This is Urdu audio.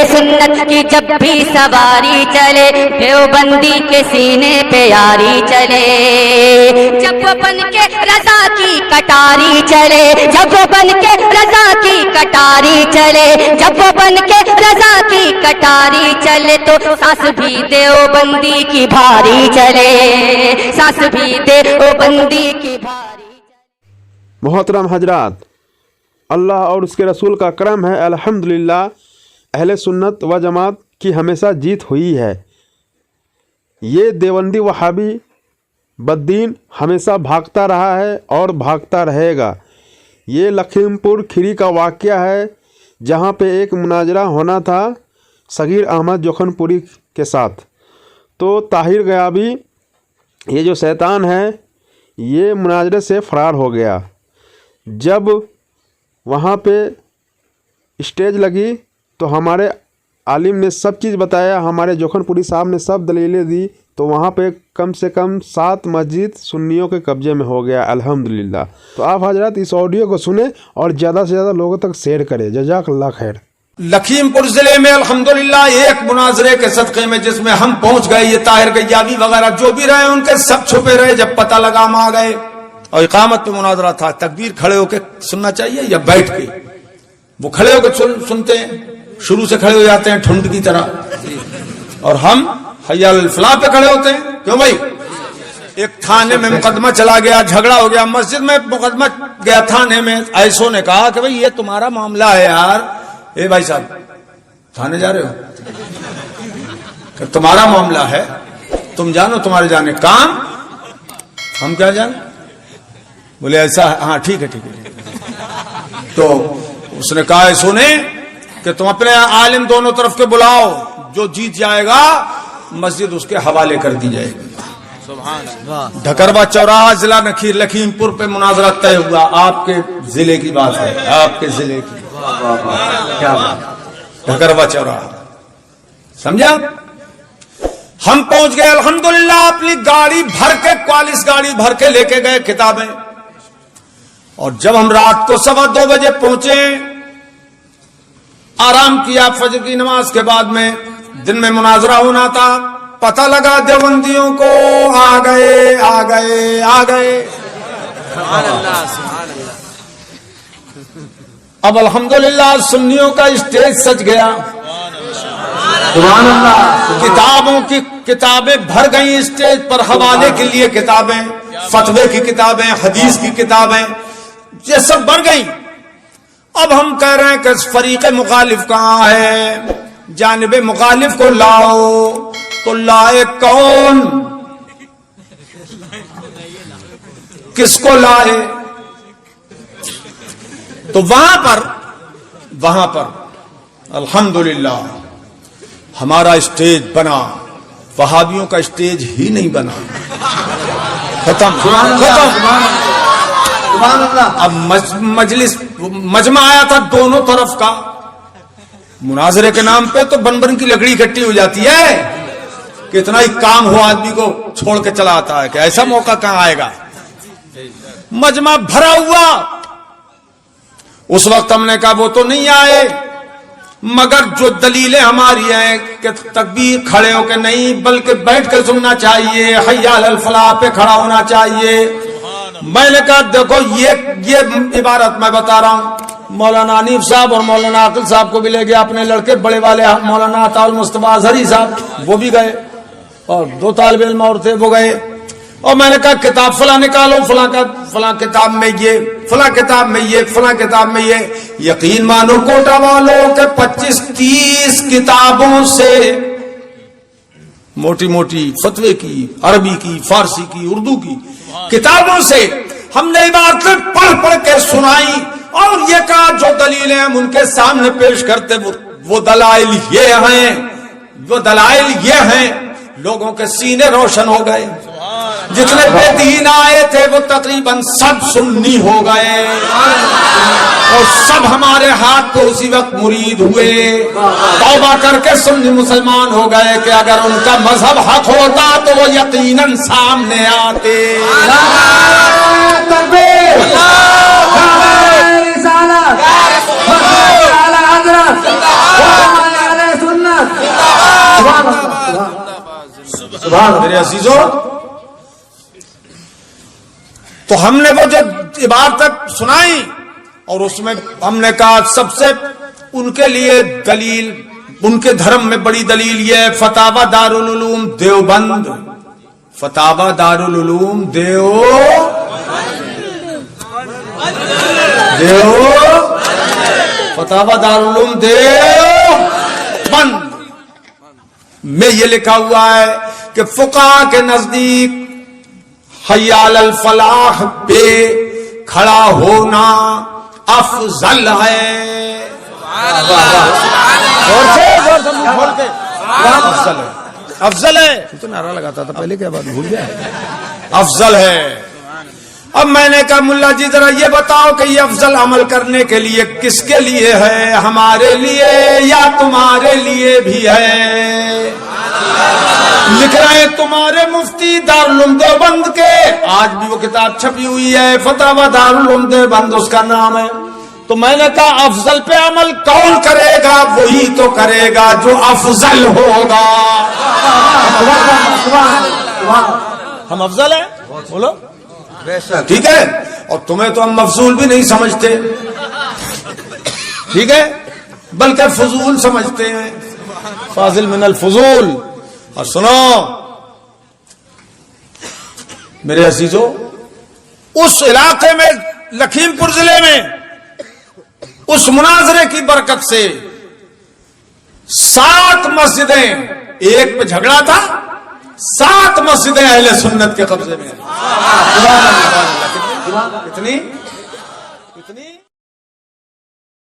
سنت کی جب بھی سواری چلے دیوبندی کے سینے پہ یاری چلے، جب وہ بن کے رضا کی کٹاری چلے، جب وہ بن کے رضا کی کٹاری چلے، جب وہ بن کے رضا کی کٹاری چلے تو سانس بھی دیوبندی کی بھاری چلے، سانس بھی دیوبندی کی بھاری۔ محترم حضرات، اللہ اور اس کے رسول کا کرم ہے، الحمدللہ اہل سنت و جماعت کی ہمیشہ جیت ہوئی ہے۔ یہ دیوبندی وہابی بددین ہمیشہ بھاگتا رہا ہے اور بھاگتا رہے گا۔ یہ لکھیم پور کھیری کا واقعہ ہے جہاں پہ ایک مناظرہ ہونا تھا صغیر احمد جوخن پوری کے ساتھ، تو طاہر غیابی یہ جو شیطان ہے یہ مناظرے سے فرار ہو گیا۔ جب وہاں پہ اسٹیج لگی تو ہمارے عالم نے سب چیز بتایا، ہمارے جوخن پوری صاحب نے سب دلیلیں دی، تو وہاں پہ کم سے کم 7 مسجد سنیوں کے قبضے میں ہو گیا الحمدللہ۔ تو آپ حضرات اس آڈیو کو سنیں اور زیادہ سے زیادہ لوگوں تک شیئر کریں، جزاک اللہ خیر۔ لکھیم پور ضلع میں الحمدللہ ایک مناظرے کے صدقے میں جس میں ہم پہنچ گئے، یہ طاہر غیابی وغیرہ جو بھی رہے ان کے سب چھپے رہے، جب پتہ لگا ہم آ گئے۔ اور اقامت پہ مناظرہ تھا، تکبیر کھڑے ہو کے سننا چاہیے یا بیٹھ کے؟ وہ کھڑے ہو کے سنتے ہیں، شروع سے کھڑے ہو جاتے ہیں ٹھنڈ کی طرح، اور ہم حی علی الفلاح پہ کھڑے ہوتے ہیں۔ کیوں بھائی؟ ایک تھانے میں مقدمہ چلا گیا، جھگڑا ہو گیا، مسجد میں مقدمہ گیا تھانے میں، ایسوں نے کہا کہ بھائی یہ تمہارا معاملہ ہے یار، اے بھائی صاحب تھانے جا رہے ہو کہ تمہارا معاملہ ہے، تم جانو تمہارے جانے کام، ہم کیا جانے؟ بولے ایسا، ہاں ٹھیک ہے ٹھیک ہے۔ تو اس نے کہا ایسو نے کہ تم اپنے عالم دونوں طرف کے بلاؤ، جو جیت جائے گا مسجد اس کے حوالے کر دی جائے گی۔ ڈھکروا چوراہا ضلع لکھیم پور پہ مناظرہ طے ہوا۔ آپ کے ضلع کی بات ہے، آپ کے ضلع کی کیا بات، ڈھکروا چوراہا، سمجھا؟ ہم پہنچ گئے الحمدللہ، اپنی گاڑی بھر کے، کوالیس گاڑی بھر کے لے کے گئے کتابیں، اور جب ہم رات کو 2:15 بجے پہنچے، آرام کیا فجر کی نماز کے بعد میں، دن میں مناظرہ ہونا تھا، پتہ لگا دیوبندیوں کو آ گئے آ گئے آ گئے۔ سبحان اللہ سبحان اللہ۔ اب الحمدللہ سنیوں کا اسٹیج سج گیا، سبحان اللہ۔ کتابوں کی کتابیں بھر گئی اسٹیج پر، حوالے کے لیے کتابیں، فتوے کی کتابیں، حدیث کی کتابیں، یہ سب بھر گئی۔ اب ہم کہہ رہے ہیں کہ فریق مخالف کہاں ہے، جانب مخالف کو لاؤ، تو لائے کون، کس کو لائے؟ تو وہاں پر الحمدللہ ہمارا اسٹیج بنا، وہابیوں کا اسٹیج ہی نہیں بنا، ختم ختم۔ اب مجلس مجمع آیا تھا دونوں طرف کا، مناظرے کے نام پہ تو بن کی لکڑی اکٹھی ہو جاتی ہے، کتنا ہی کام ہو آدمی کو چھوڑ کے چلا آتا ہے کہ ایسا موقع کہاں آئے گا۔ مجمع بھرا ہوا، اس وقت ہم نے کہا وہ تو نہیں آئے، مگر جو دلیلیں ہماری ہیں کہ تکبیر کھڑے ہو کے نہیں بلکہ بیٹھ کر سننا چاہیے، حی علی الفلاح پہ کھڑا ہونا چاہیے۔ میں نے کہا دیکھو یہ عبارت میں بتا رہا ہوں، مولانا حنیف صاحب اور مولانا عاقل صاحب کو بھی لے گیا، اپنے لڑکے بڑے والے مولانا عطا المصطفیٰ اظہری صاحب وہ بھی گئے، اور 2 طالب علم اور تھے وہ گئے، اور میں نے کہا کتاب فلاں نکالو، فلاں کتاب میں یہ، فلاں کتاب میں یہ، فلاں کتاب میں یہ۔ یقین مانو کوٹا والوں کے 25-30 کتابوں سے، موٹی موٹی فتوے کی، عربی کی، فارسی کی، اردو کی کتابوں سے ہم نے عبارتیں پڑھ کے سنائی، اور یہ کہا جو دلیلیں ہم ان کے سامنے پیش کرتے وہ دلائل یہ ہیں، لوگوں کے سینے روشن ہو گئے، جتنے بے دین آئے تھے وہ تقریباً سب سنی ہو گئے، اور سب ہمارے ہاتھ کو اسی وقت مرید ہوئے، توبہ کر کے سنی مسلمان ہو گئے کہ اگر ان کا مذہب حق ہوتا تو وہ یقیناً سامنے آتے۔ میرے عزیزوں، تو ہم نے وہ جو عبارت سنائی اور اس میں ہم نے کہا سب سے ان کے لیے دلیل، ان کے دھرم میں بڑی دلیل یہ ہے فتاوی دارالعلوم دیوبند، فتاوی دارالعلوم فتاوی دارالعلوم دیوبند میں یہ لکھا ہوا ہے کہ فقہا کے نزدیک حی علی الفلاح پہ کھڑا ہونا افضل ہے۔ افضل ہے، تو نعرہ لگاتا تھا پہلے، کیا بات بھول گیا؟ افضل ہے۔ اب میں نے کہا ملا جی ذرا یہ بتاؤ کہ یہ افضل عمل کرنے کے لیے کس کے لیے ہے، ہمارے لیے یا تمہارے لیے بھی ہے؟ لکھ رہے ہیں تمہارے مفتی دارالعلوم دیوبند کے، آج بھی وہ کتاب چھپی ہوئی ہے فتاوی دارالعلوم دیوبند اس کا نام ہے۔ تو میں نے کہا افضل پہ عمل کون کرے گا؟ وہی تو کرے گا جو افضل ہوگا۔ ہم افضل ہیں، بولو ٹھیک ہے، اور تمہیں تو ہم مفضول بھی نہیں سمجھتے، ٹھیک ہے، بلکہ فضول سمجھتے ہیں، فاضل من الفضول۔ اور سنو میرے عزیزو، اس علاقے میں لکھیم پور ضلع میں اس مناظرے کی برکت سے 7 مسجدیں، ایک پہ جھگڑا تھا، 7 مسجدیں اہل سنت کے قبضے میں ہیں۔ کتنی؟